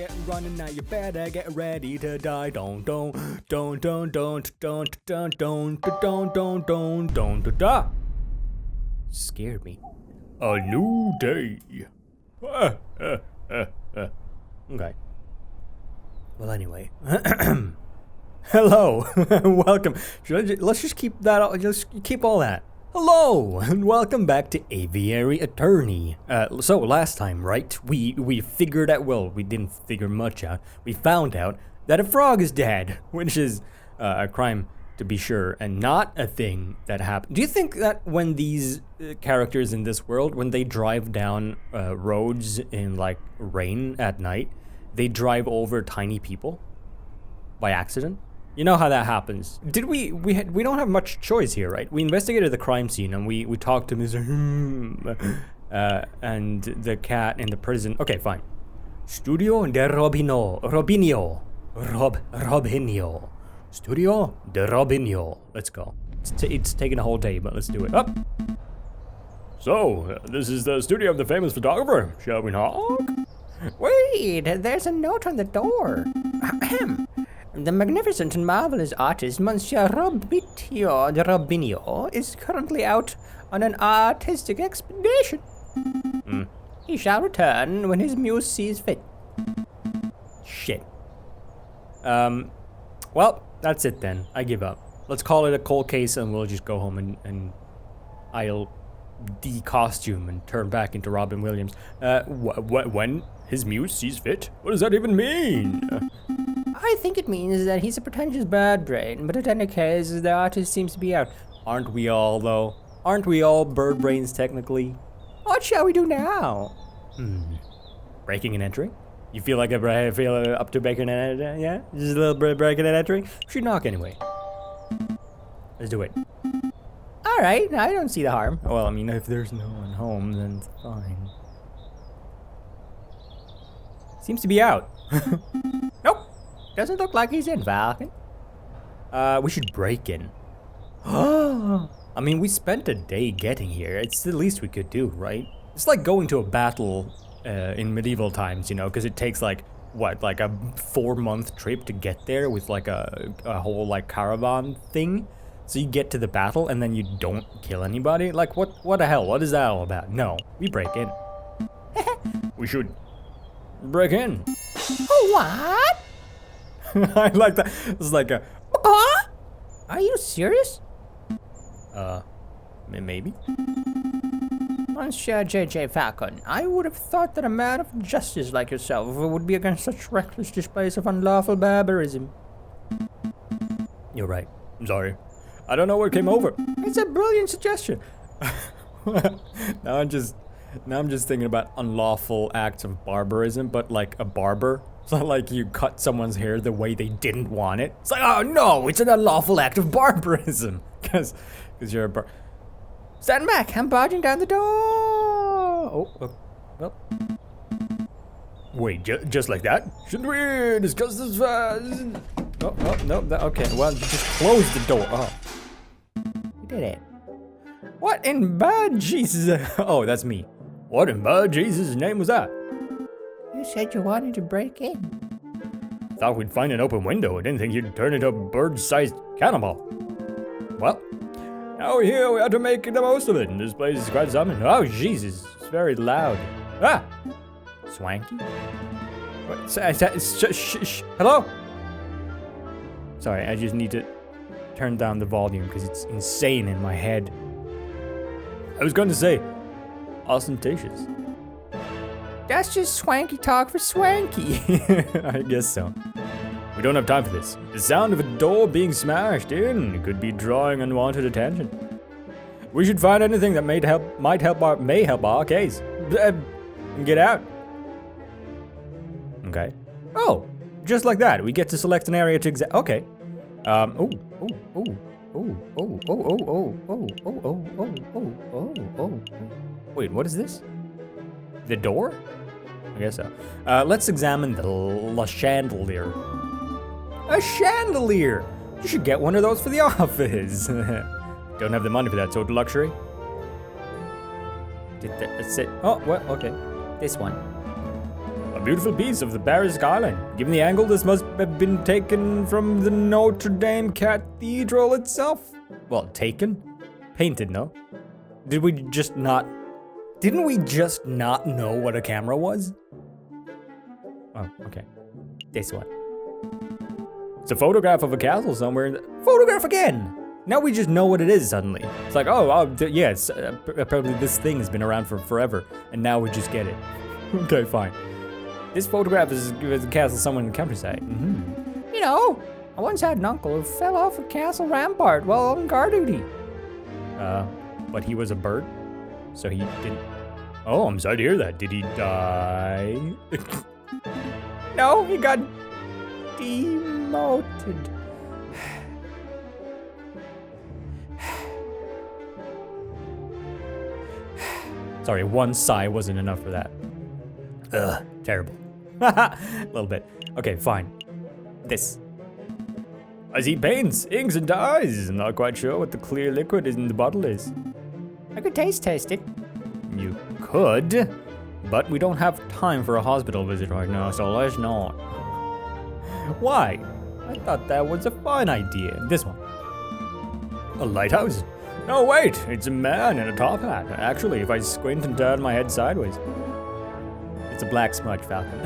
get running now. You better get ready to die. Don't da. Scared me. A new day. Okay. Well, anyway. Hello. Welcome. Let's just keep that. Just keep all that. Hello, and welcome back to Aviary Attorney. So last time, right, we figured out, well, we didn't figure much out. We found out that a frog is dead, which is a crime to be sure, and not a thing that happened. Do you think that when these characters in this world, when they drive down roads in like rain at night, they drive over tiny people by accident? You know how that happens. Did we don't have much choice here, right? We investigated the crime scene and we talked to Mr. And the cat in the prison. Okay, fine. Studio de Robinho. Studio de Robinho. Let's go. It's taking a whole day, but let's do it. Up. So, this is the studio of the famous photographer. Shall we knock? Wait, there's a note on the door. Ahem. The magnificent and marvelous artist Monsieur Robitio de Robinho is currently out on an artistic expedition. He shall return when his muse sees fit. Shit. Well, that's it then. I give up. Let's call it a cold case and we'll just go home and I'll de-costume and turn back into Robin Williams. When his muse sees fit? What does that even mean? I think it means that he's a pretentious bird brain, but in any case, the artist seems to be out. Aren't we all, though? Aren't we all bird brains, technically? What shall we do now? Breaking and entering? You feel like I feel up to breaking and entering? Yeah? Just a little bit breaking and entering? We should knock anyway. Let's do it. Alright, I don't see the harm. Well, I mean, if there's no one home, then it's fine. Seems to be out. Nope. Doesn't look like he's in, Falcon. We should break in. I mean, we spent a day getting here. It's the least we could do, right? It's like going to a battle in medieval times, you know, because it takes like, what, like a 4-month trip to get there with like a whole like caravan thing. So you get to the battle and then you don't kill anybody? Like, what the hell? What is that all about? No, we break in. We should break in. What? I like that. It's like a... Are you serious? Maybe. Monsieur J.J. Falcon, I would have thought that a man of justice like yourself would be against such reckless displays of unlawful barberism. You're right. I'm sorry. I don't know what came over. It's a brilliant suggestion. Now I'm just thinking about unlawful acts of barbarism, but like a barber. It's not like you cut someone's hair the way they didn't want it. It's like, oh no, it's an unlawful act of barbarism. Because you're a Stand back, I'm barging down the door. Oh, well. Wait, just like that? Shouldn't we discuss this fast? Oh, no, okay, well, just close the door. Oh. You did it. What in bad Jesus? Oh, that's me. What in bad Jesus' name was that? You said you wanted to break in. Thought we'd find an open window. I didn't think you'd turn into a bird-sized cannibal. Well, now we're here. We have to make the most of it. And this place is quite something. Oh, Jesus. It's very loud. Ah! Swanky? What? Hello? Sorry, I just need to turn down the volume because it's insane in my head. I was going to say, ostentatious. That's just swanky talk for swanky. I guess so. We don't have time for this. The sound of a door being smashed in could be drawing unwanted attention. We should find anything that may help our case. Get out. Okay. Oh, just like that. We get to select an area to examine. Okay. Wait, what is this? The door? I guess so. Let's examine the chandelier. A chandelier! You should get one of those for the office. Don't have the money for that sort of luxury. That's it. Oh, well, okay. This one. A beautiful piece of the Paris skyline. Given the angle, this must have been taken from the Notre Dame Cathedral itself. Well, taken? Painted, no? Didn't we just not know what a camera was? Oh, okay. This one. It's a photograph of a castle somewhere. Photograph again! Now we just know what it is suddenly. It's like, yes, apparently this thing has been around for forever, and now we just get it. Okay, fine. This photograph is a castle somewhere in the countryside. Mm-hmm. You know, I once had an uncle who fell off a castle rampart while on guard duty. But he was a bird, so he didn't. Oh, I'm sorry to hear that. Did he die? No, he got demoted. Sorry, one sigh wasn't enough for that. Ugh, terrible. A little bit. Okay, fine. This. I see paints, inks, and dyes. I'm not quite sure what the clear liquid in the bottle is. I could taste test it. You could, but we don't have time for a hospital visit right now, so let's not. Why? I thought that was a fine idea. This one. A lighthouse? No, wait, it's a man in a top hat. Actually, if I squint and turn my head sideways. It's a black smudge falcon.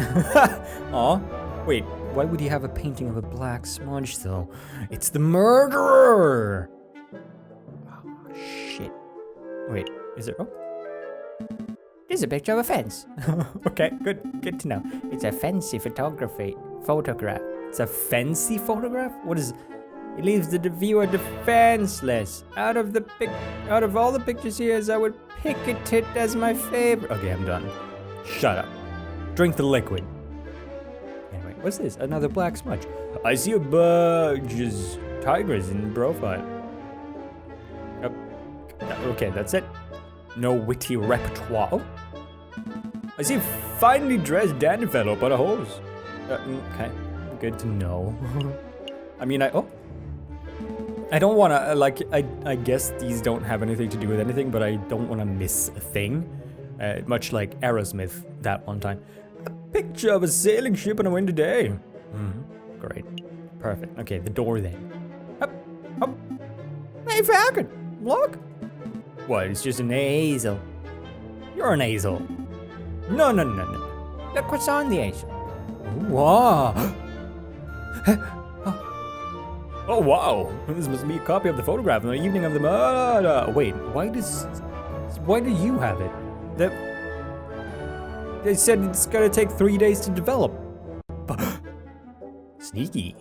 Aw, wait, why would he have a painting of a black smudge though? It's the murderer! Oh, shit. Wait, is there, This is a picture of a fence. Okay, good to know. It's a fancy photograph. It's a fancy photograph? What is, it leaves the viewer defenseless. Out of all the pictures here, I would pick it as my favorite. Okay, I'm done. Shut up. Drink the liquid. Anyway, what's this? Another black smudge. I see a bunch tigers in profile. Okay, that's it. No witty repertoire. Oh. I see a finely dressed dandy fellow but a hose. Okay, good to know. I mean, I don't want to, I guess these don't have anything to do with anything, but I don't want to miss a thing. Much like Aerosmith that one time. A picture of a sailing ship on a windy day. Mm-hmm. Great. Perfect. Okay, the door then. Up, up. Hey, Falcon, look. What, it's just an easel? You're an easel. No. Look what's on the easel. Wow. Oh, wow. This must be a copy of the photograph on the evening of the murder. Wait, why do you have it? They said it's gonna take 3 days to develop. Sneaky.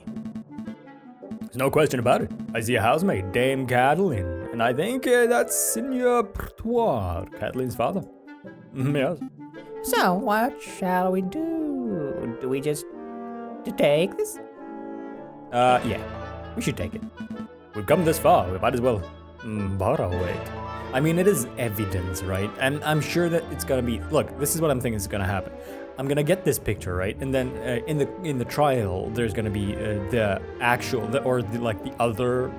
There's no question about it. I see a housemaid, Dame Catalin, and I think that's Signor Pertois, Catalin's father. Yes. So, what shall we do? Do we just take this? Yeah. We should take it. We've come this far, we might as well borrow it. I mean, it is evidence, right? And I'm sure that it's gonna be, look, this is what I'm thinking is gonna happen. I'm gonna get this picture, right? And then in the trial, there's gonna be the other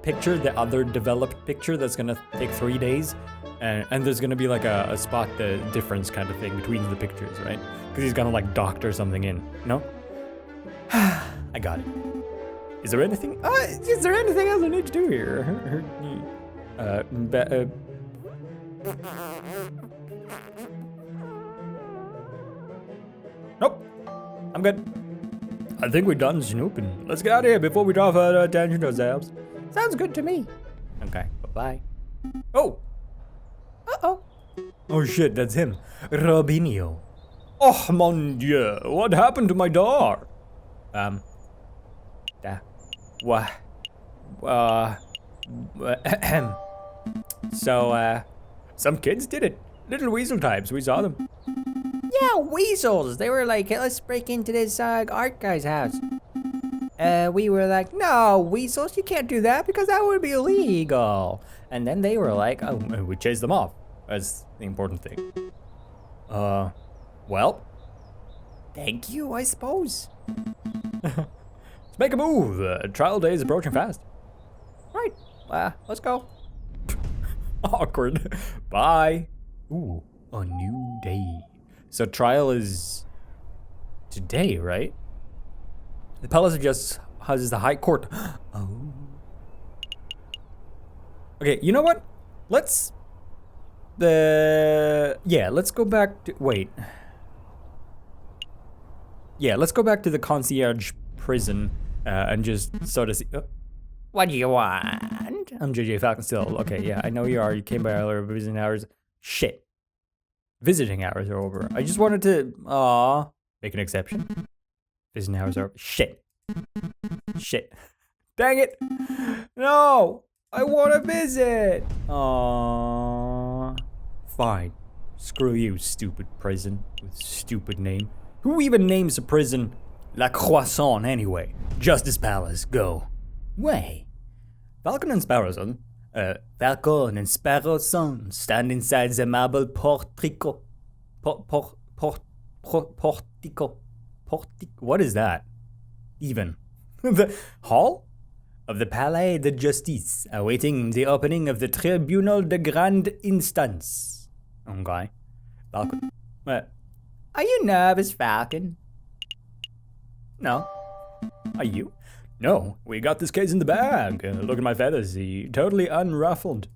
picture, the other developed picture that's gonna take 3 days. And there's gonna be like a spot the difference kind of thing between the pictures, right? Because he's gonna like doctor something in, no? I got it. Is there anything else I need to do here? Nope. I'm good. I think we're done snooping. Let's get out of here before we draw further attention to ourselves. Sounds good to me. Okay, bye-bye. Oh! Uh-oh. Oh shit, that's him. Robinho. Oh, mon dieu, what happened to my door? So, some kids did it. Little weasel types, we saw them. Yeah, weasels. They were like, hey, let's break into this art guy's house. We were like, no, weasels, you can't do that because that would be illegal. And then they were like, oh, we chased them off. That's the important thing. Well, thank you, I suppose. Let's make a move. Trial day is approaching fast. Right, let's go. Awkward. Bye. Ooh, a new day. So trial is today, right? The palace just houses the High Court. Oh. Okay, you know what? Let's go back to let's go back to the concierge prison and just sort of see. What do you want? I'm JJ Falcon still. Okay, yeah, I know you are. You came by earlier, visiting hours. Shit. Visiting hours are over. I just wanted to, make an exception. Visiting hours are over. Shit. Dang it. No, I want to visit. Fine. Screw you, stupid prison with stupid name. Who even names a prison La Croissant anyway? Justice Palace, go. Way. Falcon and Sparrow's son. Falcon and Sparrow's son stand inside the marble portico. Portico. What is that? Even. The hall? Of the Palais de Justice, awaiting the opening of the Tribunal de Grande Instance. Okay. Falcon. Are you nervous, Falcon? No. Are you? No, we got this case in the bag. Look at my feathers, totally unruffled.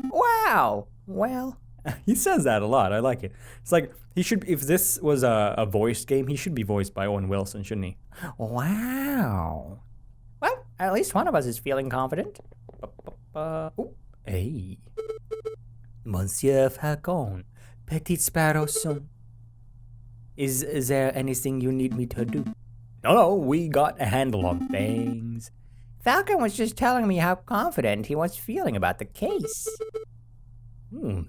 Wow. Well, he says that a lot. I like it. It's like he should. If this was a voice game, he should be voiced by Owen Wilson, shouldn't he? Wow. Well, at least one of us is feeling confident. Hey. Monsieur Falcon, Petit Sparrow's son. Is there anything you need me to do? No, we got a handle on things. Falcon was just telling me how confident he was feeling about the case.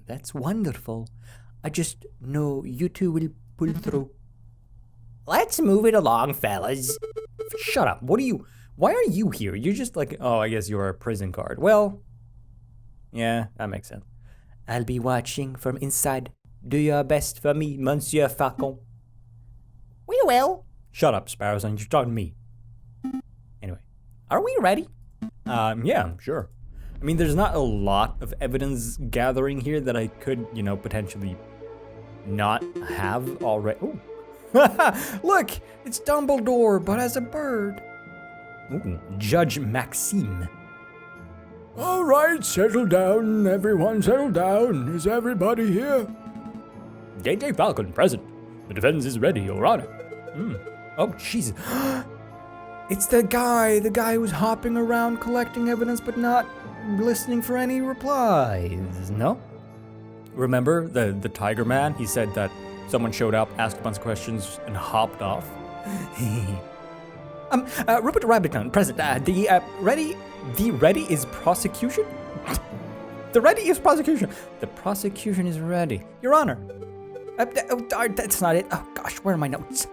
That's wonderful. I just know you two will pull through. Let's move it along, fellas. Shut up. Why are you here? You're just like, oh, I guess you're a prison guard. Well, yeah, that makes sense. I'll be watching from inside. Do your best for me, Monsieur Falcon. We will. Shut up, Sparrowson. You're talking to me. Anyway. Are we ready? Yeah, sure. I mean, there's not a lot of evidence gathering here that I could, potentially not have already. Oh. Look, it's Dumbledore, but as a bird. Ooh, Judge Maxime. All right, settle down, everyone, settle down. Is everybody here? JJ Falcon present. The defense is ready, Your Honor. Oh, Jesus. It's the guy who's hopping around collecting evidence but not listening for any replies, no? Remember the Tiger Man? He said that someone showed up, asked a bunch of questions, and hopped off. Rupert Rabbitton, present. The ready is prosecution? The ready is prosecution. The prosecution is ready. Your Honor. That's not it. Oh, gosh, where are my notes?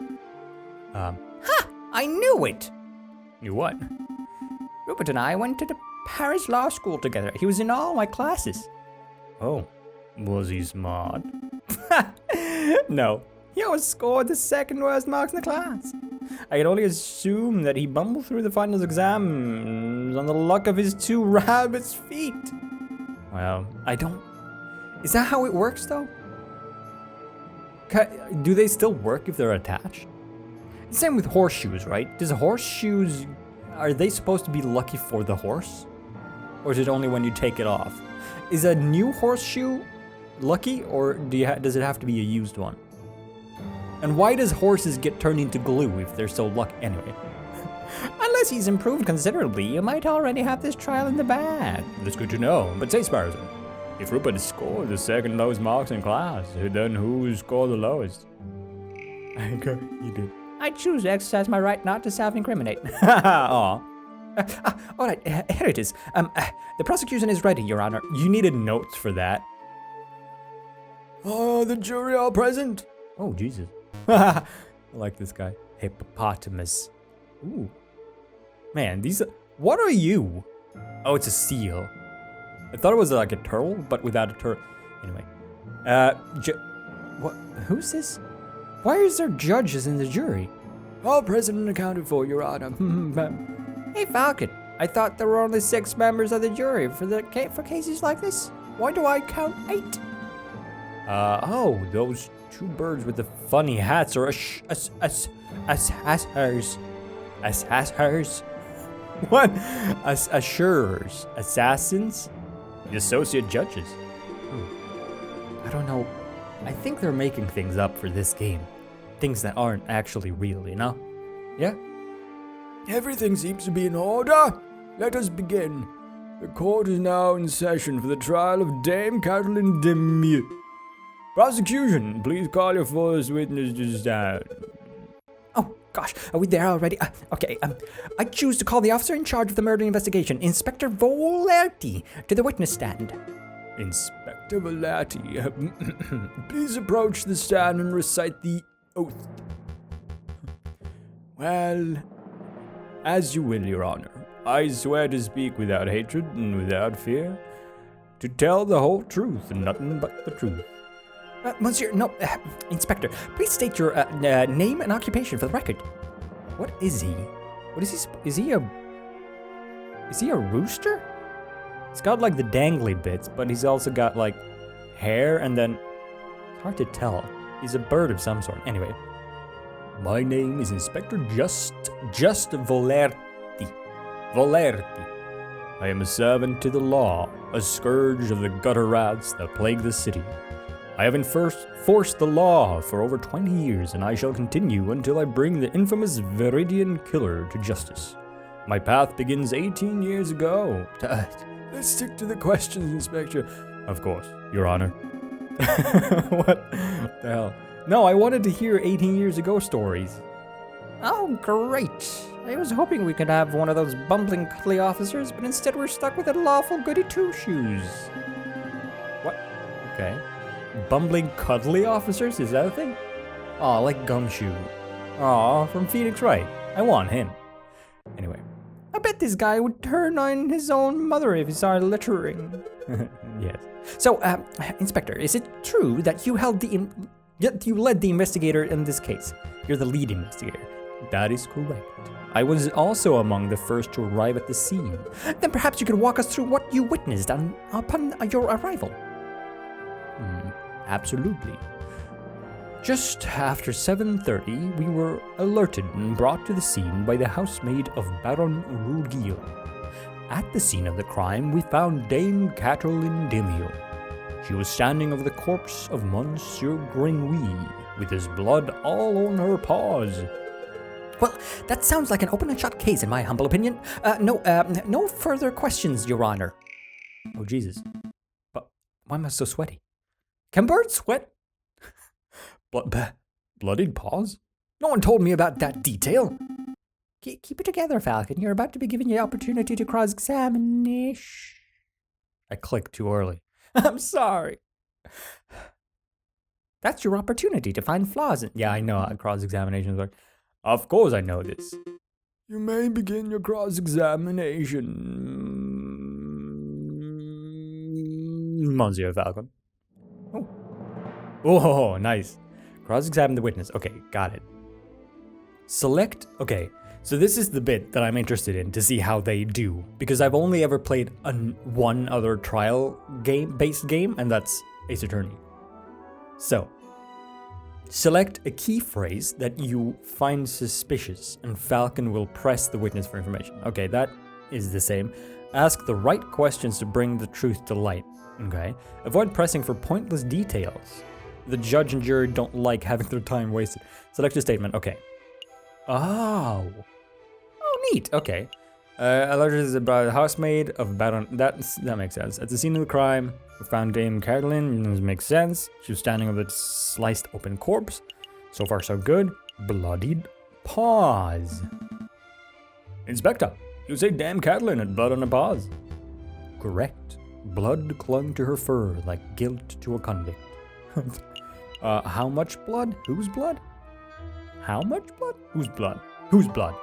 I knew it. You what? Rupert and I went to the Paris Law School together. He was in all my classes. Oh, was he smart? No, he always scored the second worst marks in the class. I can only assume that he bumbled through the finals exams on the luck of his two rabbit's feet. Well, is that how it works though? Do they still work if they're attached? Same with horseshoes, right? Are they supposed to be lucky for the horse? Or is it only when you take it off? Is a new horseshoe lucky, or does it have to be a used one? And why does horses get turned into glue if they're so lucky? Anyway. Unless he's improved considerably, you might already have this trial in the bag. That's good to know. But say, Sparrowson, if Rupert scored the second lowest marks in class, then who scored the lowest? You did. I choose to exercise my right not to self-incriminate. Aw. All right, here it is. The prosecution is ready, Your Honor. You needed notes for that. Oh, the jury all present. Oh, Jesus. I like this guy. Hippopotamus. Ooh. Man, what are you? Oh, it's a seal. I thought it was like a turtle, but without a turtle. Anyway. What? Who's this? Why is there judges in the jury? All present and accounted for, Your Honor. Hey, Falcon. I thought there were only 6 members of the jury for cases like this. Why do I count 8? Those Two birds with the funny hats or assassers. What? Assurers. Assassins? The associate judges. I don't know. I think they're making things up for this game. Things that aren't actually real, you know? Yeah? Everything seems to be in order. Let us begin. The court is now in session for the trial of Dame Catalin Demure. Prosecution, please call your first witness to stand. Oh, gosh, are we there already? Okay, I choose to call the officer in charge of the murder investigation, Inspector Volerty, to the witness stand. Inspector Volerty, please approach the stand and recite the oath. Well, as you will, Your Honor. I swear to speak without hatred and without fear, to tell the whole truth and nothing but the truth. Monsieur, no, Inspector, please state your name and occupation for the record. What is he? What is he? Is he a rooster? He's got like the dangly bits, but he's also got like hair and then it's hard to tell. He's a bird of some sort. Anyway, my name is Inspector Just Volerty. I am a servant to the law, a scourge of the gutter rats that plague the city. I have enforced the law for over 20 years, and I shall continue until I bring the infamous Viridian killer to justice. My path begins 18 years ago. Let's stick to the questions, Inspector. Of course, Your Honor. What the hell? No, I wanted to hear 18 years ago stories. Oh, great. I was hoping we could have one of those bumbling cuddly officers, but instead we're stuck with Unlawful goody two-shoes. What? Okay. Bumbling cuddly officers? Is that a thing? Aw, like Gumshoe. Aw, from Phoenix Wright. I want him. Anyway. I bet this guy would turn on his own mother if he saw her littering. Yes. So, Inspector, is it true that you led the investigator in this case? You're the lead investigator. That is correct. I was also among the first to arrive at the scene. Then perhaps you could walk us through what you witnessed upon your arrival. Absolutely. Just after 7:30, we were alerted and brought to the scene by the housemaid of Baron Rugil. At the scene of the crime, we found Dame Catalin Demure. She was standing over the corpse of Monsieur Grenouille, with his blood all on her paws. Well, that sounds like an open and shut case in my humble opinion. No further questions, Your Honor. Oh, Jesus. But why am I so sweaty? Can birds sweat? Bloodied paws? No one told me about that detail. Keep it together, Falcon. You're about to be given the opportunity to cross-examine-ish. I clicked too early. I'm sorry. That's your opportunity to find flaws in... Yeah, I know how cross-examinations work. Of course I know this. You may begin your cross-examination, Monsieur Falcon. Oh, nice. Cross-examine the witness. Okay, got it. Select... Okay, so this is the bit that I'm interested in to see how they do. Because I've only ever played one other trial-based game, and that's Ace Attorney. So, select a key phrase that you find suspicious, and Falcon will press the witness for information. Okay, that is the same. Ask the right questions to bring the truth to light. Okay. Avoid pressing for pointless details. The judge and jury don't like having their time wasted. Select a statement. Okay. Oh, neat. Okay. Alerted is about a housemaid of Baron. That makes sense. At the scene of the crime, we found Dame Catalin. This makes sense. She was standing over the sliced open corpse. So far, so good. Bloodied paws. Inspector, you say Dame Catalin had blood on her paws? Correct. Blood clung to her fur like guilt to a convict. How much blood? Whose blood? How much blood? Whose blood? Whose blood?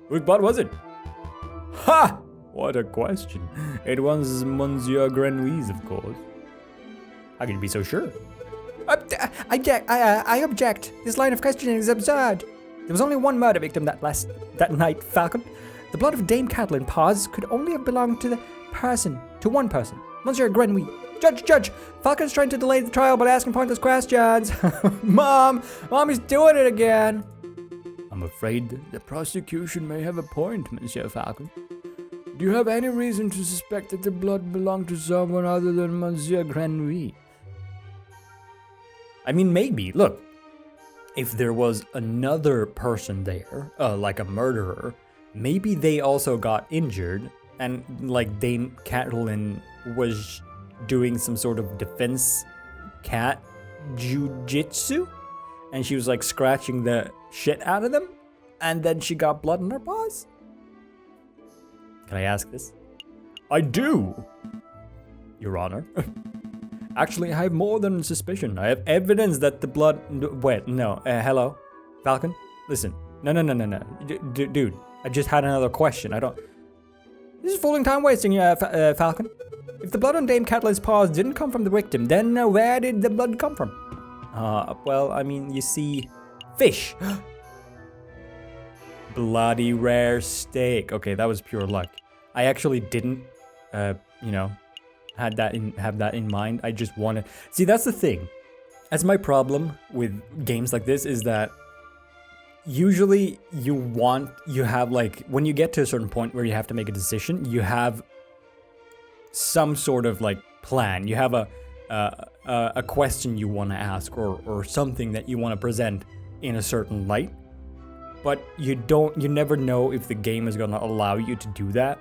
Whose blood was it? Ha! What a question. It was Monsieur Grenouille's, of course. How can you be so sure? I object. This line of questioning is absurd. There was only one murder victim that night, Falcon. The blood of Dame Catalin paws could only have belonged to one person, Monsieur Grenouille. Judge! Falcon's trying to delay the trial by asking pointless questions. Mommy's doing it again. I'm afraid the prosecution may have a point, Monsieur Falcon. Do you have any reason to suspect that the blood belonged to someone other than Monsieur Grenouille? I mean, maybe. Look, if there was another person there, like a murderer, maybe they also got injured, and like Dame Catelyn was doing some sort of defense cat jujitsu, and she was like scratching the shit out of them, and then she got blood on her paws. Can I ask this? I do, Your Honor. Actually, I have more than suspicion. I have evidence that the blood... Wait, no. Hello? Falcon? Listen. No. Dude, I just had another question. This is fooling time wasting, Falcon. If the blood on Dame Catelyn's paws didn't come from the victim, then where did the blood come from? Well, I mean, you see... Fish! Bloody rare steak. Okay, that was pure luck. I actually didn't, have that in mind. I just wanted... See, that's the thing. That's my problem with games like this, is that usually you have like, when you get to a certain point where you have to make a decision, you have some sort of like plan. You have a question you want to ask, or something that you want to present in a certain light. But you never know if the game is gonna allow you to do that.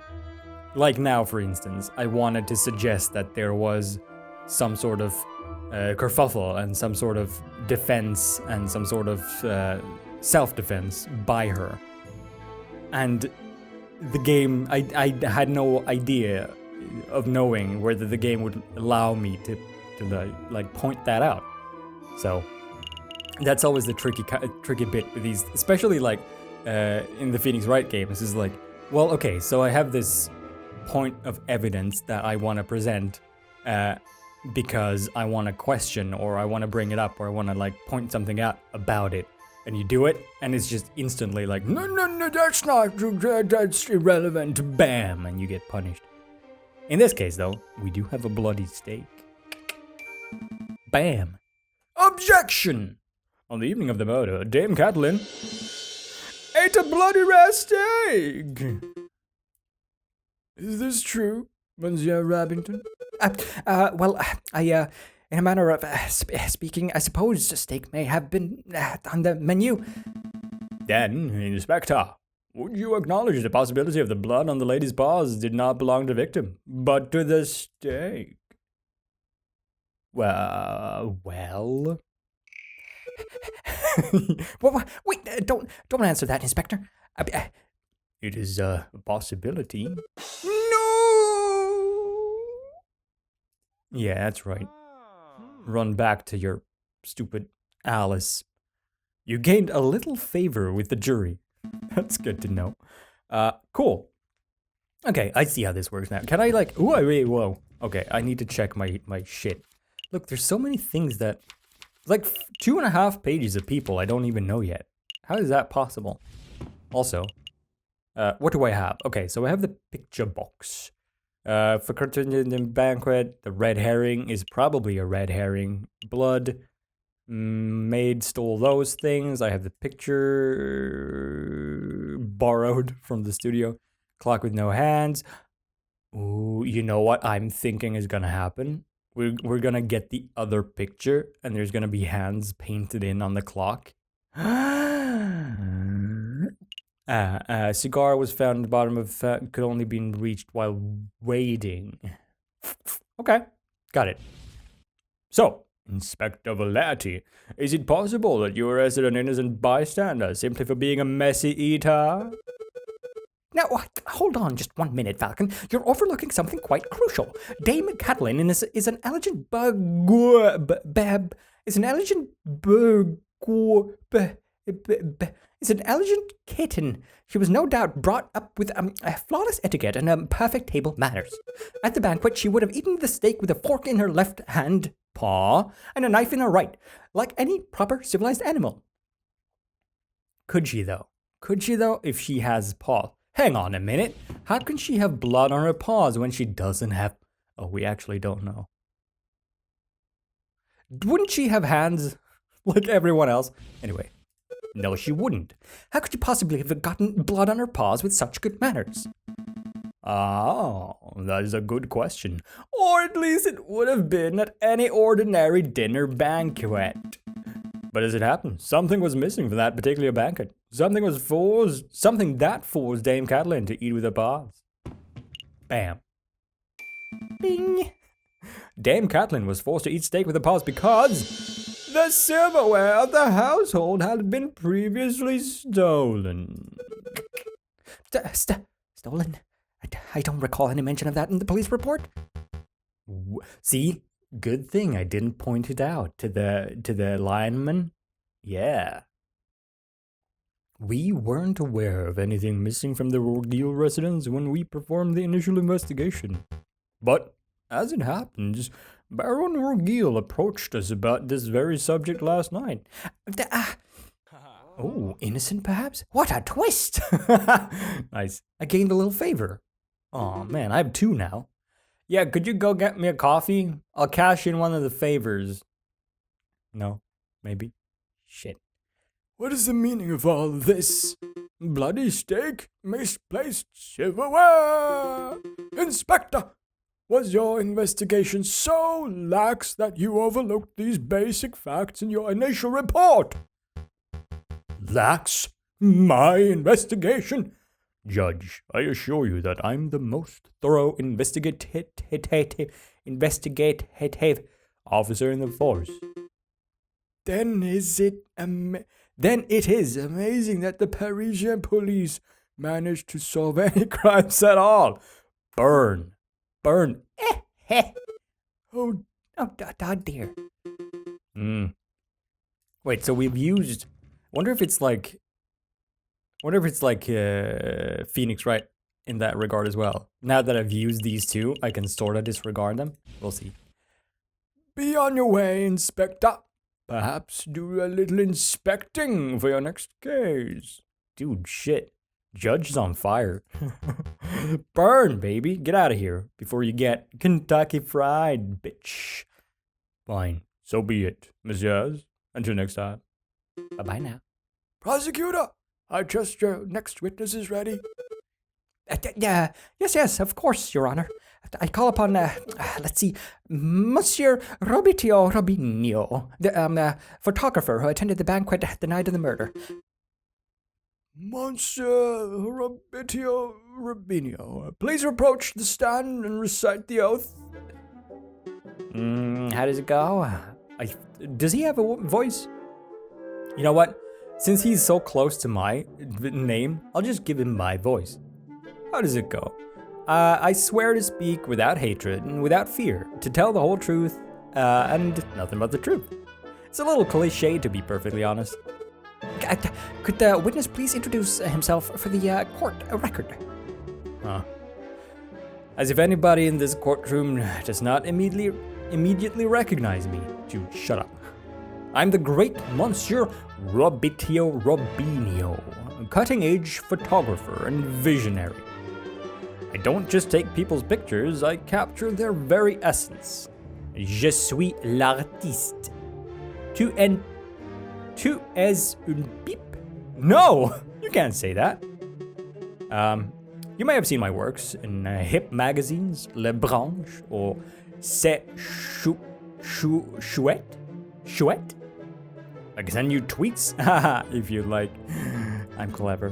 Like now, for instance, I wanted to suggest that there was some sort of kerfuffle and some sort of defense and some sort of self-defense by her. And the game, I had no idea of knowing whether the game would allow me to like point that out. So that's always the tricky bit with these, especially like in the Phoenix Wright games. Is like, well, okay, so I have this point of evidence that I want to present because I want to question, or I want to bring it up, or I want to like point something out about it, and you do it, and it's just instantly like, no, that's not true, that's irrelevant, bam, and you get punished. In this case, though, we do have a bloody steak. Bam. Objection! On the evening of the murder, Dame Catelyn ate a bloody rare steak. Is this true, Monsieur Rabington? Well, in a manner of speaking, I suppose the steak may have been on the menu. Then, Inspector, would you acknowledge the possibility of the blood on the lady's paws did not belong to the victim, but to the steak? Well. Wait, don't answer that, Inspector. It is a possibility. No! Yeah, that's right. Run back to your stupid Alice. You gained a little favor with the jury. That's good to know. Cool. Okay, I see how this works now. Can I like... Ooh, wait, whoa. Okay, I need to check my shit. Look, there's so many things that... Like 2.5 pages of people I don't even know yet. How is that possible? Also, what do I have? Okay, so I have the picture box. For curtain banquet, the red herring is probably a red herring. Blood, maid stole those things. I have the picture borrowed from the studio. Clock with no hands. Ooh, you know what I'm thinking is gonna happen? We're gonna get the other picture, and there's gonna be hands painted in on the clock. Cigar was found at the bottom of could only be reached while waiting. Okay, got it. So, Inspector Volati, is it possible that you arrested an innocent bystander simply for being a messy eater? Now, hold on just 1 minute, Falcon. You're overlooking something quite crucial. Dame Catelyn is an elegant is an elegant kitten. She was no doubt brought up with flawless etiquette and perfect table manners. At the banquet, she would have eaten the steak with a fork in her left hand paw and a knife in her right, like any proper civilized animal. Could she though? If she has paws? Hang on a minute. How can she have blood on her paws when she doesn't have... Oh, we actually don't know. Wouldn't she have hands like everyone else? Anyway, no, she wouldn't. How could she possibly have gotten blood on her paws with such good manners? Oh, that is a good question. Or at least it would have been at any ordinary dinner banquet. But as it happened, something was missing from that particular banquet. Something that forced Dame Catelyn to eat with her paws. Bam. Bing. Dame Catelyn was forced to eat steak with her paws because the silverware of the household had been previously stolen. Stolen? I don't recall any mention of that in the police report. See? Good thing I didn't point it out to the lineman. Yeah. We weren't aware of anything missing from the Rorgil residence when we performed the initial investigation. But, as it happens, Baron Rorgil approached us about this very subject last night. Oh, innocent perhaps? What a twist! Nice. I gained a little favor. Oh man, I have 2 now. Yeah, could you go get me a coffee? I'll cash in one of the favors. No? Maybe? Shit. What is the meaning of all this? Bloody steak, misplaced silverware! Inspector, was your investigation so lax that you overlooked these basic facts in your initial report? Lax? My investigation? Judge, I assure you that I'm the most thorough investigative officer in the force. Then it is amazing that the Parisian police managed to solve any crimes at all. Burn. Oh, dear. Wait, so we've used... Wonder if it's like Phoenix Wright in that regard as well. Now that I've used these 2, I can sort of disregard them. We'll see. Be on your way, Inspector. Perhaps do a little inspecting for your next case. Dude, shit. Judge is on fire. Burn, baby. Get out of here before you get Kentucky Fried, bitch. Fine. So be it, messieurs. Until next time. Bye-bye now. Prosecutor, I trust your next witness is ready. Yes, of course, Your Honor. I call upon, let's see, Monsieur Robitio Robinho, the photographer who attended the banquet the night of the murder. Monsieur Robitio Robinho, please approach the stand and recite the oath. How does it go? Does he have a voice? You know what? Since he's so close to my name, I'll just give him my voice. How does it go? I swear to speak without hatred and without fear, to tell the whole truth, and nothing but the truth. It's a little cliche, to be perfectly honest. Could the witness please introduce himself for the court record? As if anybody in this courtroom does not immediately recognize me. Dude, shut up. I'm the great Monsieur Robitio Robinho, a cutting-edge photographer and visionary. I don't just take people's pictures, I capture their very essence. Je suis l'artiste. Tu es une pipe? No, you can't say that. You may have seen my works in hip magazines, Le Branche, or C'est Chouette? I can send you tweets, if you'd like. I'm clever.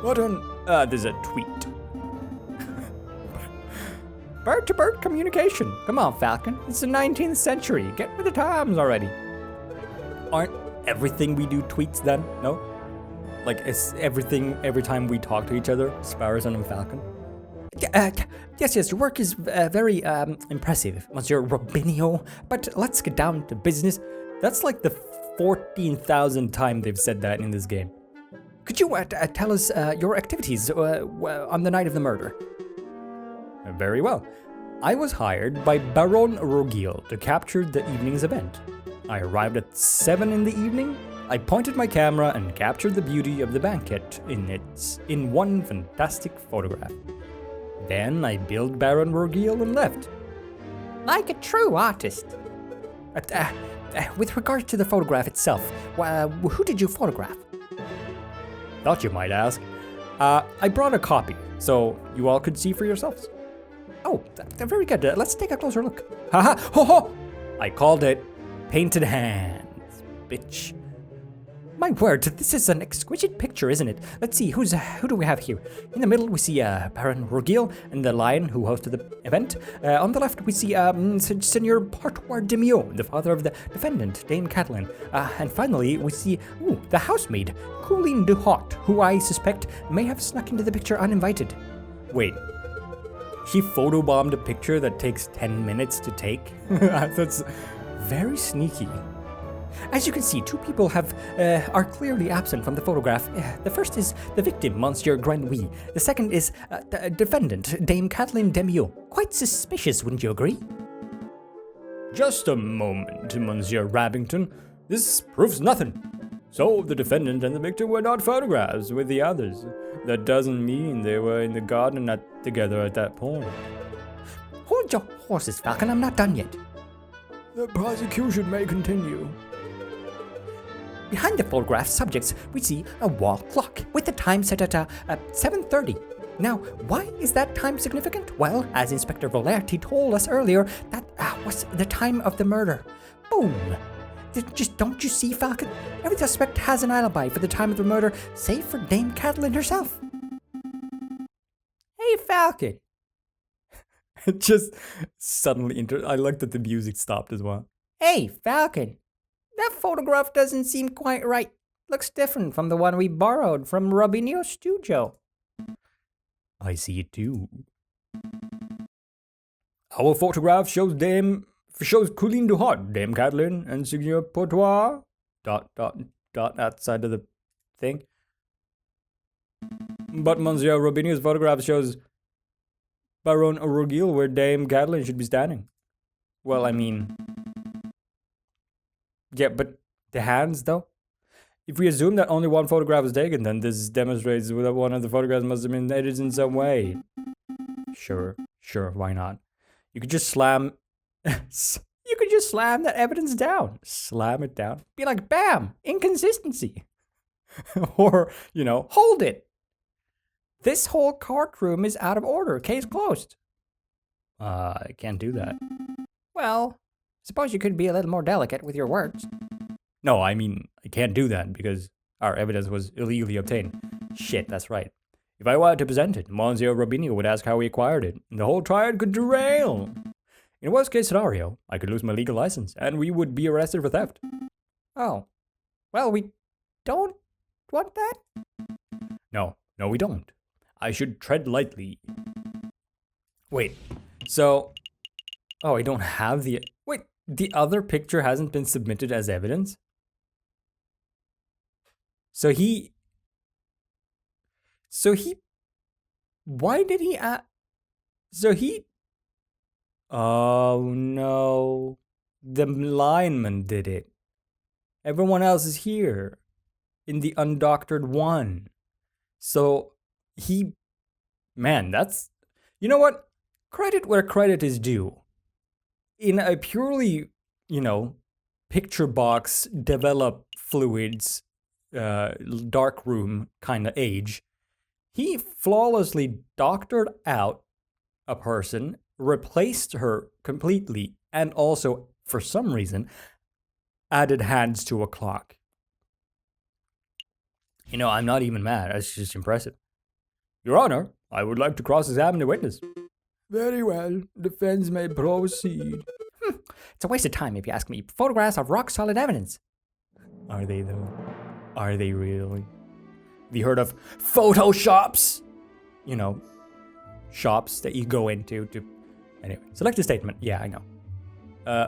What on... there's a tweet. Bird-to-bird communication. Come on, Falcon. It's the 19th century. Get with the times already. Aren't everything we do tweets then? No? Like, it's everything, every time we talk to each other, Sparrowson and Falcon? Yes, your work is very impressive, Monsieur Robinho. But let's get down to business. That's like the 14,000th time they've said that in this game. Could you tell us your activities on the night of the murder? Very well. I was hired by Baron Rorgil to capture the evening's event. I arrived at 7 in the evening. I pointed my camera and captured the beauty of the banquet in one fantastic photograph. Then I billed Baron Rorgil and left. Like a true artist. with regard to the photograph itself, who did you photograph? Thought you might ask. I brought a copy, so you all could see for yourselves. Oh, very good. Let's take a closer look. Haha, ho ho! I called it Painted Hands, bitch. My word, this is an exquisite picture, isn't it? Let's see, who do we have here? In the middle, we see Baron Rogil and the lion who hosted the event. On the left, we see Senor Partoir Demio, the father of the defendant, Dame Catelyn. And finally, we see the housemaid, Colleen de Hot, who I suspect may have snuck into the picture uninvited. Wait, she photobombed a picture that takes 10 minutes to take? That's very sneaky. As you can see, two people are clearly absent from the photograph. The first is the victim, Monsieur Granouille. The second is the defendant, Dame Catelyn Demio. Quite suspicious, wouldn't you agree? Just a moment, Monsieur Rabbington. This proves nothing. So the defendant and the victim were not photographs with the others. That doesn't mean they were in the garden together at that point. Hold your horses, Falcon. I'm not done yet. The prosecution may continue. Behind the photograph subjects, we see a wall clock with the time set at 7:30. Now, why is that time significant? Well, as Inspector Volerti told us earlier, that was the time of the murder. Boom! Don't you see, Falcon? Every suspect has an alibi for the time of the murder, save for Dame Catelyn herself. Hey, Falcon! It just suddenly I like that the music stopped as well. Hey, Falcon! That photograph doesn't seem quite right. Looks different from the one we borrowed from Robinho's studio. I see it too. Our photograph shows Colleen de Hot, Dame Catelyn, and Signor Portois. ... outside of the thing. But Monsieur Robinho's photograph shows Baron Rogil where Dame Catelyn should be standing. Well, I mean... Yeah, but the hands, though? If we assume that only one photograph was taken, then this demonstrates that one of the photographs must have been edited in some way. Sure, why not? You could just slam... you could just slam that evidence down. Slam it down. Be like, bam! Inconsistency. Or, hold it! This whole courtroom is out of order. Case closed. I can't do that. Well... Suppose you could be a little more delicate with your words. No, I mean, I can't do that because our evidence was illegally obtained. Shit, that's right. If I wanted to present it, Monsieur Robinho would ask how we acquired it, and the whole trial could derail. In a worst-case scenario, I could lose my legal license, and we would be arrested for theft. Oh. Well, we don't want that? No, we don't. I should tread lightly. Wait, so... Oh, I don't have the... Wait, the other picture hasn't been submitted as evidence? So he... Why did he... Oh, no. The lineman did it. Everyone else is here. In the undoctored one. So, he... Man, that's... You know what? Credit where credit is due. In a purely, picture box, develop fluids, dark room kind of age, he flawlessly doctored out a person, replaced her completely, and also, for some reason, added hands to a clock. I'm not even mad. That's just impressive. Your Honor, I would like to cross-examine the witness. Very well. Defense may proceed. It's a waste of time if you ask me. Photographs are rock-solid evidence. Are they, though? Are they really? Have you heard of photoshops? Shops that you go into to... Anyway, select a statement. Yeah, I know.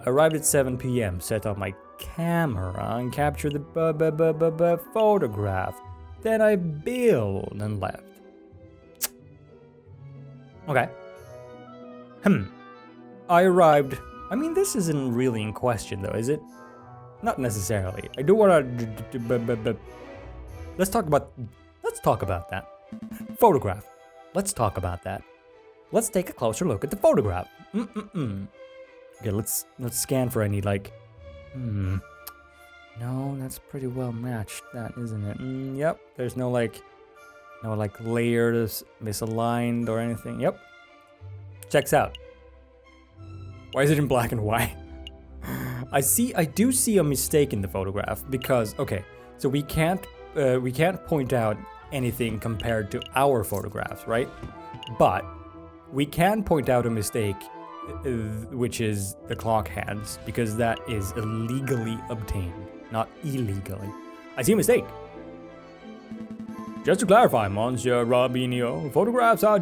Arrived at 7 p.m. Set up my camera and captured the photograph. Then I billed and left. Okay. I arrived... I mean, this isn't really in question, though, is it? Not necessarily. I do want to... Let's talk about that. Photograph. Let's talk about that. Let's take a closer look at the photograph. Okay, let's scan for any, No, that's pretty well matched, that, isn't it? Yep, there's no like layers misaligned or anything. Yep. Checks out. Why is it in black and white? I do see a mistake in the photograph because, okay, so we can't point out anything compared to our photographs, right? But we can point out a mistake, which is the clock hands, because that is illegally obtained, not illegally. I see a mistake. Just to clarify, Monsieur Robinho, photographs are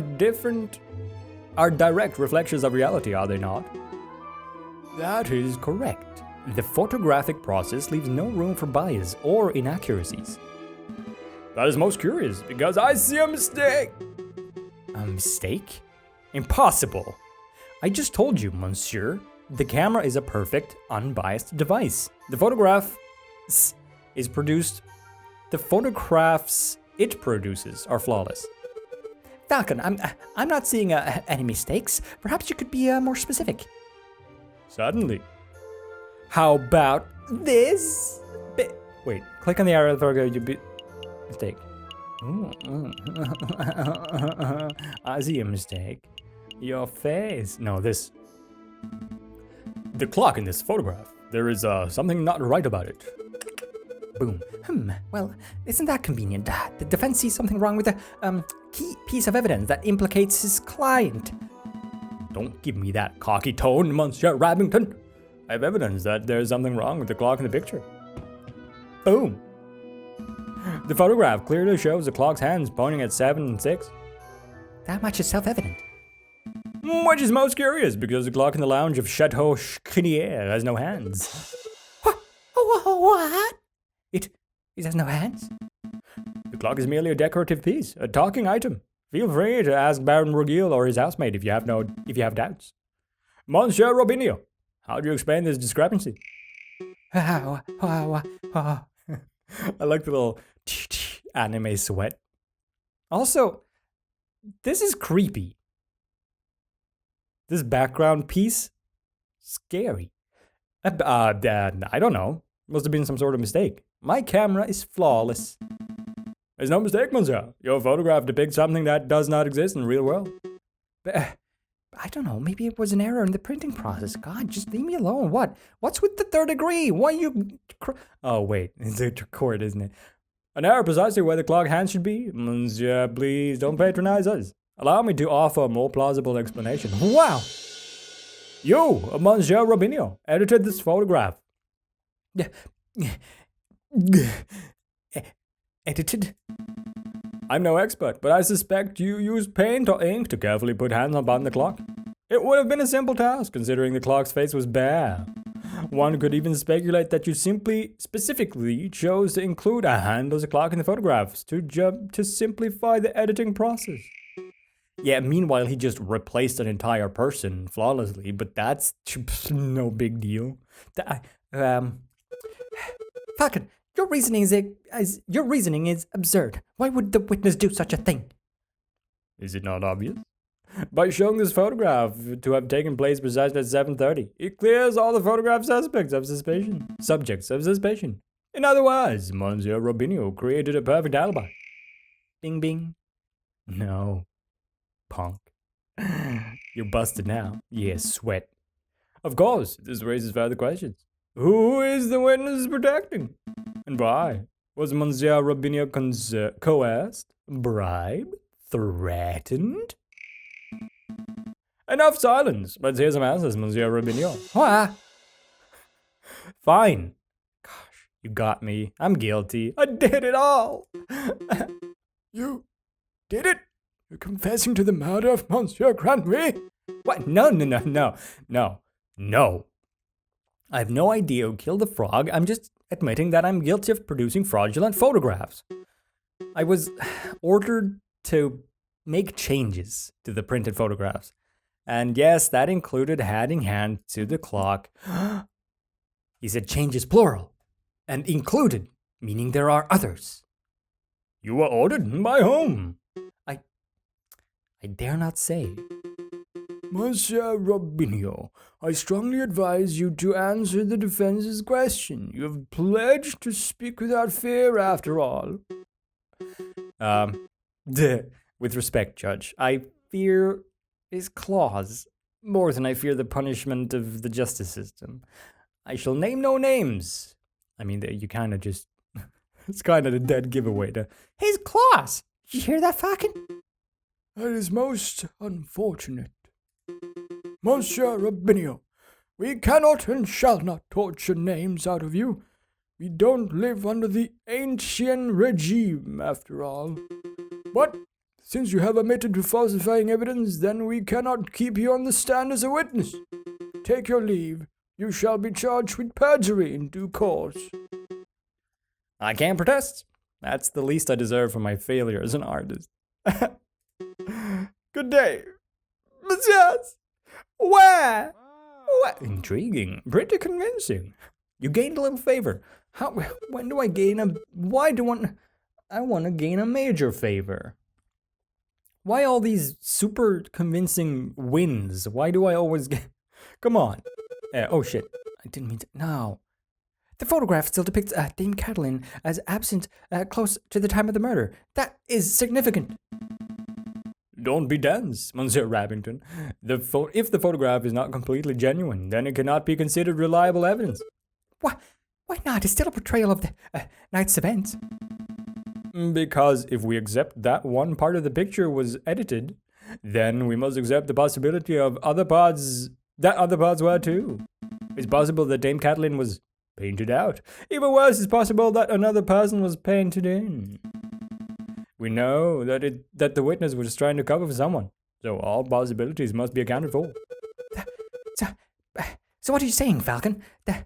direct reflections of reality, are they not? That is correct. The photographic process leaves no room for bias or inaccuracies. That is most curious, because I see a mistake. A mistake? Impossible. I just told you, monsieur. The camera is a perfect, unbiased device. The photographs it produces are flawless. Falcon, I'm not seeing any mistakes. Perhaps you could be more specific. Certainly. How about this? Wait, click on the arrow for you mistake. I see a mistake. Your face. No, this. The clock in this photograph. There is something not right about it. Boom. Well, isn't that convenient? The defense sees something wrong with the key piece of evidence that implicates his client. Don't give me that cocky tone, Monsieur Rabington. I have evidence that there's something wrong with the clock in the picture. Boom. The photograph clearly shows the clock's hands pointing at 7 and 6. That much is self-evident. Which is most curious, because the clock in the lounge of Chateau Chenier has no hands. What? It has no hands? The clock is merely a decorative piece, a talking item. Feel free to ask Baron Ruggiel or his housemaid if you have doubts. Monsieur Robinho, how do you explain this discrepancy? I like the little anime sweat. Also, this is creepy. This background piece, scary. I don't know. Must have been some sort of mistake. My camera is flawless. There's no mistake, monsieur. Your photograph depicts something that does not exist in the real world. But, I don't know. Maybe it was an error in the printing process. God, just leave me alone. What's with the third degree? Why you... Oh, wait. It's a court, isn't it? An error precisely where the clock hand should be? Monsieur, please don't patronize us. Allow me to offer a more plausible explanation. Wow! You, Monsieur Robinho, edited this photograph. Edited? I'm no expert, but I suspect you used paint or ink to carefully put hands upon the clock. It would have been a simple task, considering the clock's face was bare. One could even speculate that you specifically chose to include a hand as a clock in the photographs to simplify the editing process. Yeah, meanwhile, he just replaced an entire person flawlessly, but that's no big deal. Falcon, your reasoning is absurd. Why would the witness do such a thing? Is it not obvious? By showing this photograph to have taken place precisely at 7:30, it clears all the photograph subjects of suspicion. In other words, Monsieur Robinho created a perfect alibi. Bing bing. No. Punk. You're busted now. Yeah, sweat. Of course, this raises further questions. Who is the witness protecting? And why? Was Monsieur Robinho coerced? Bribed? Threatened? Enough silence. Let's hear some answers, Monsieur Robinho. Fine. Gosh, you got me. I'm guilty. I did it all. You did it? You're confessing to the murder of Monsieur Grandry? What? No. I have no idea who killed the frog. I'm just admitting that I'm guilty of producing fraudulent photographs. I was ordered to make changes to the printed photographs. And yes, that included adding hand to the clock. He said changes plural. And included, meaning there are others. You were ordered by whom? I dare not say. Monsieur Robinho, I strongly advise you to answer the defense's question. You have pledged to speak without fear, after all. With respect, Judge, I fear his claws more than I fear the punishment of the justice system. I shall name no names. I mean, you kind of just... it's kind of a dead giveaway to... His claws! Did you hear that, Falcon? That is most unfortunate. Monsieur Robinho, we cannot and shall not torture names out of you. We don't live under the ancient regime, after all. But since you have admitted to falsifying evidence, then we cannot keep you on the stand as a witness. Take your leave. You shall be charged with perjury in due course. I can't protest. That's the least I deserve for my failure as an artist. Good day. Messieurs! Where? What? Intriguing. Pretty convincing. You gained a little favor. When do I gain a... I want to gain a major favor. Why all these super convincing wins? Why do I always get... Come on. Oh shit. I didn't mean to... No. The photograph still depicts Dame Catalin as absent close to the time of the murder. That is significant. Don't be dense, Monsieur Rabington. If the photograph is not completely genuine, then it cannot be considered reliable evidence. Why not? It's still a portrayal of the night's events. Because if we accept that one part of the picture was edited, then we must accept the possibility of that other parts were too. It's possible that Dame Catalin was painted out. Even worse, it's possible that another person was painted in. We know that the witness was trying to cover for someone, so all possibilities must be accounted for. So what are you saying, Falcon? The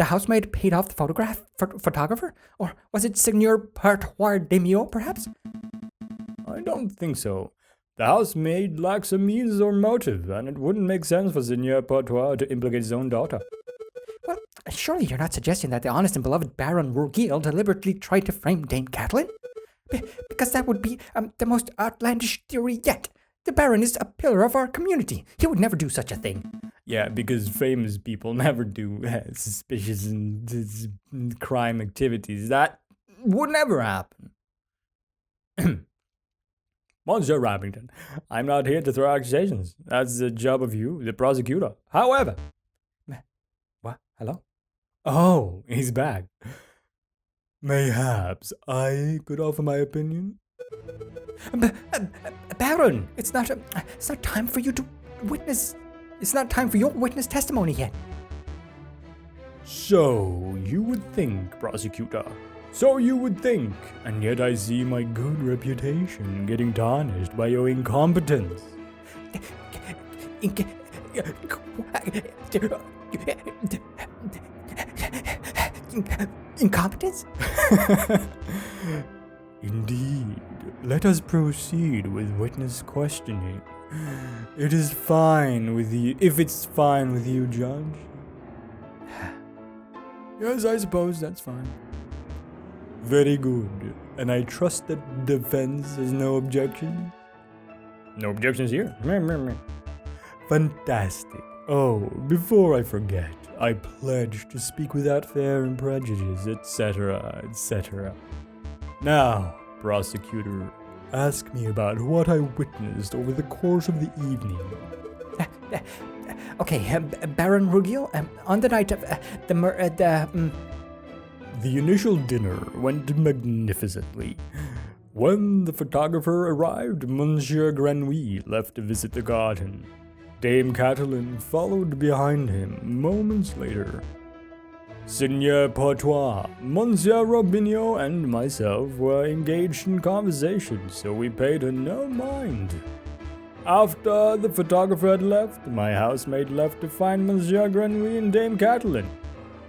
housemaid paid off the photographer? Or was it Seigneur Pertois Demio, perhaps? I don't think so. The housemaid lacks a means or motive, and it wouldn't make sense for Seigneur Pertois to implicate his own daughter. Well, surely you're not suggesting that the honest and beloved Baron Rourgil deliberately tried to frame Dame Catalin? Because that would be the most outlandish theory yet. The Baron is a pillar of our community. He would never do such a thing. Yeah, because famous people never do suspicious and crime activities. That would never happen. Monsieur Rabington, I'm not here to throw accusations. That's the job of you, the prosecutor. However... What? Hello? Oh, he's back. Mayhaps I could offer my opinion? Baron, it's not time for you to witness... It's not time for your witness testimony yet. So you would think, prosecutor. So you would think. And yet I see my good reputation getting tarnished by your incompetence. Incompetence? Indeed. Let us proceed with witness questioning. It is fine with you, if it's fine with you, Judge. Yes, I suppose that's fine. Very good. And I trust that defense has no objection? No objections here. Fantastic. Oh, before I forget, I pledge to speak without fear and prejudice, etc., etc. Now, prosecutor, ask me about what I witnessed over the course of the evening. Okay, Baron Rourgil, on the night of The initial dinner went magnificently. When the photographer arrived, Monsieur Grenouille left to visit the garden. Dame Catalin followed behind him moments later. Seigneur Portois, Monsieur Robinho, and myself were engaged in conversation, so we paid her no mind. After the photographer had left, my housemaid left to find Monsieur Grenouille and Dame Catalin.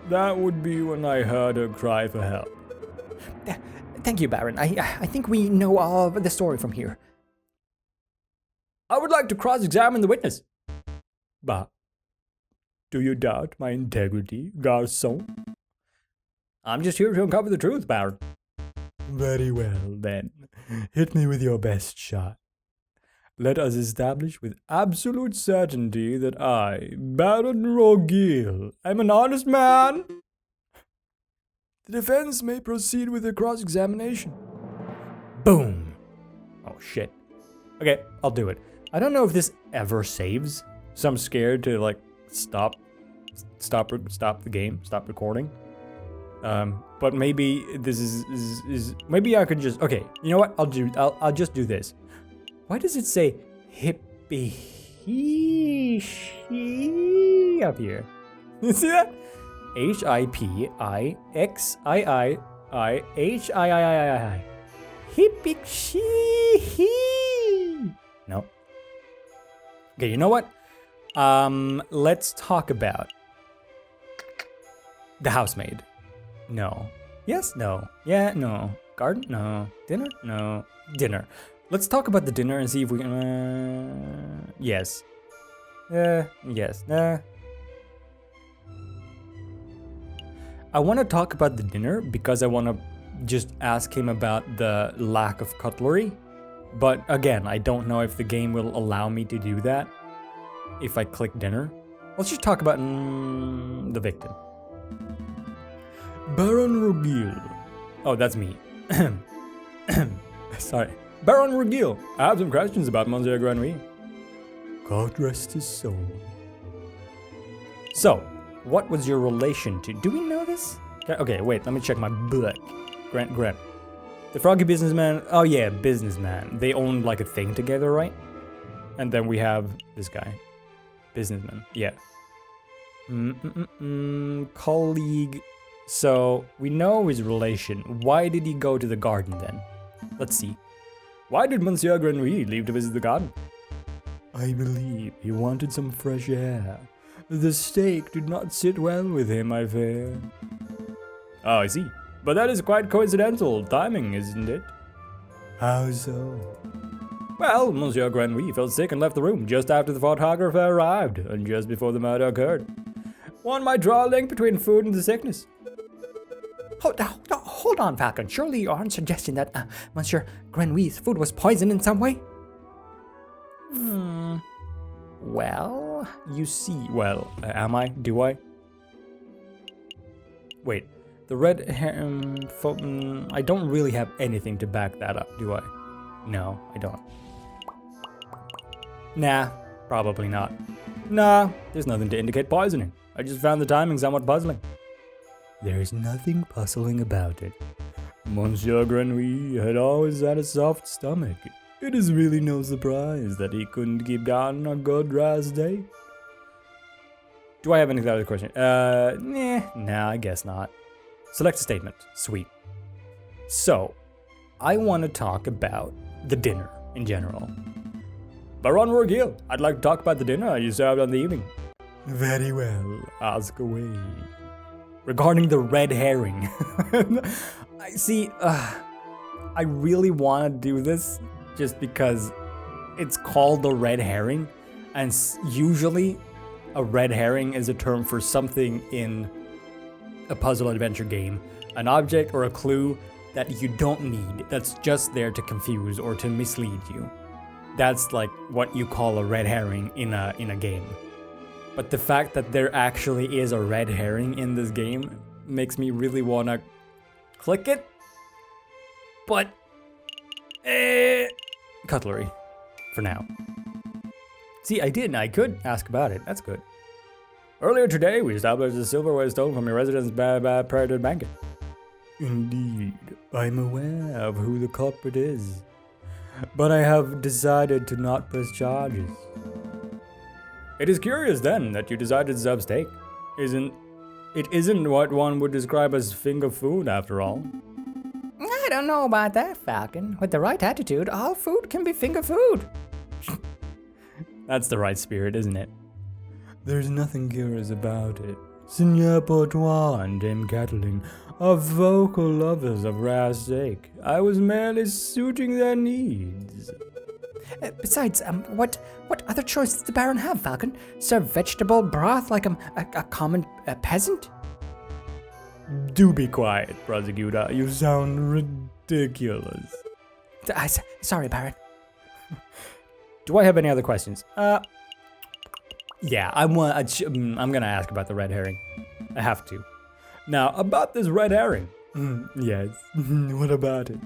That would be when I heard her cry for help. Thank you, Baron. I think we know all of the story from here. I would like to cross-examine the witness. Bah. Do you doubt my integrity, garçon? I'm just here to uncover the truth, Baron. Very well, then. Hit me with your best shot. let us establish with absolute certainty that I, Baron Rogil, am an honest man. The defense may proceed with the cross-examination. Boom. Oh shit. Okay, I'll do it. I don't know if this ever saves, so I'm scared to like stop the game, stop recording. But maybe this is maybe I could just, okay, you know what? I'll just do this. Why does it say hippie up here? You see that? HIPIXIIIHIIII. Hippie. No. Okay, you know what? Let's talk about the housemaid. No. Yes, no. Yeah, no. Garden? No. Dinner? No. Dinner. Let's talk about the dinner and see if we can. Yes. Yes. I want to talk about the dinner because I want to just ask him about the lack of cutlery. But again, I don't know if the game will allow me to do that if I click dinner. Let's just talk about the victim. Baron Rogil. Oh, that's me. Sorry. Baron Rogil, I have some questions about Monsieur Grenouille. God rest his soul. So, what was your relation to? Do we know this? Okay, wait, let me check my book. Grant. The froggy businessman. Oh yeah, businessman. They owned like a thing together, right? And then we have this guy. Businessman. Yeah. Colleague. So, we know his relation. Why did he go to the garden then? Let's see. Why did Monsieur Grenouille leave to visit the garden? I believe he wanted some fresh air. The steak did not sit well with him, I fear. Oh, I see. But that is quite coincidental timing, isn't it? How so? Well, Monsieur Grenouille fell sick and left the room just after the photographer arrived, and just before the murder occurred. One might draw a link between food and the sickness. Hold on, Falcon. Surely you aren't suggesting that Monsieur Grenouille's food was poisoned in some way? Well, you see. Well, am I? Do I? Wait. The red hair. I don't really have anything to back that up, do I? No, I don't. Nah, probably not. Nah, there's nothing to indicate poisoning. I just found the timing somewhat puzzling. There's nothing puzzling about it. Monsieur Grenouille had always had a soft stomach. It is really no surprise that he couldn't keep down a good rest day. Do I have any other question? Nah, I guess not. Select a statement. Sweet. So, I want to talk about the dinner in general. Baron Rogil, I'd like to talk about the dinner you served on the evening. Very well, ask away. Regarding the red herring. I really want to do this just because it's called the red herring, and usually a red herring is a term for something in a puzzle adventure game, an object or a clue that you don't need, that's just there to confuse or to mislead you. That's like what you call a red herring in a game. But the fact that there actually is a red herring in this game makes me really want to click it. But cutlery for now. See, I could ask about it. That's good. Earlier today, we established the silverware stolen from your residence prior to the banquet. Indeed, I'm aware of who the culprit is, but I have decided to not press charges. It is curious then that you decided to serve steak. It isn't what one would describe as finger food after all. I don't know about that, Falcon. With the right attitude, all food can be finger food. That's the right spirit, isn't it? There's nothing curious about it. Signor Portois and Dame Catelyn are vocal lovers of rare steak. I was merely suiting their needs. Besides, what other choice does the Baron have, Falcon? Serve vegetable broth like a common peasant? Do be quiet, prosecutor. You sound ridiculous. Sorry, Baron. Do I have any other questions? Yeah, I'm gonna ask about the red herring. I have to. Now, about this red herring. Yes, what about it?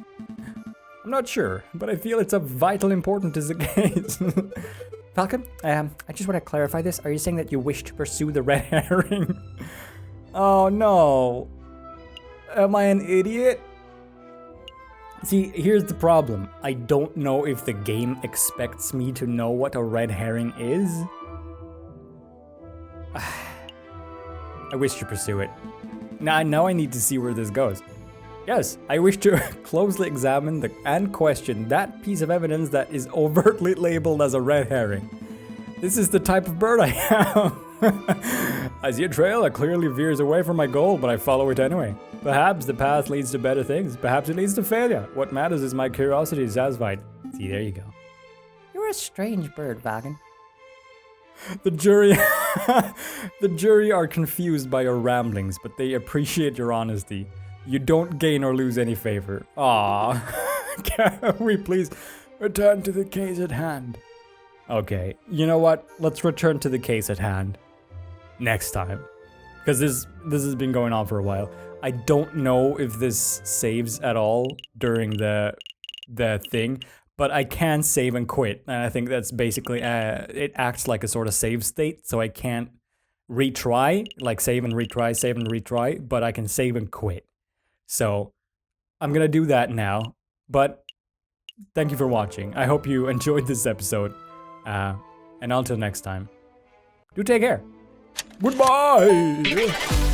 I'm not sure, but I feel it's of vital importance as a case. Falcon, I just want to clarify this. Are you saying that you wish to pursue the red herring? Oh no. Am I an idiot? See, here's the problem. I don't know if the game expects me to know what a red herring is. I wish to pursue it. Now I need to see where this goes. Yes, I wish to closely examine and question that piece of evidence that is overtly labeled as a red herring. This is the type of bird I am. I see a trail that clearly veers away from my goal, but I follow it anyway. Perhaps the path leads to better things. Perhaps it leads to failure. What matters is my curiosity is satisfied. See, there you go. You're a strange bird, Falcon. The jury are confused by your ramblings, but they appreciate your honesty. You don't gain or lose any favor. Aww. Can we please return to the case at hand? Okay, you know what? Let's return to the case at hand. Next time. Because this has been going on for a while. I don't know if this saves at all during the thing, but I can save and quit. And I think that's basically, it acts like a sort of save state, so I can't retry, like save and retry, but I can save and quit. So I'm gonna do that now, but thank you for watching. I hope you enjoyed this episode, and until next time, do take care. Goodbye!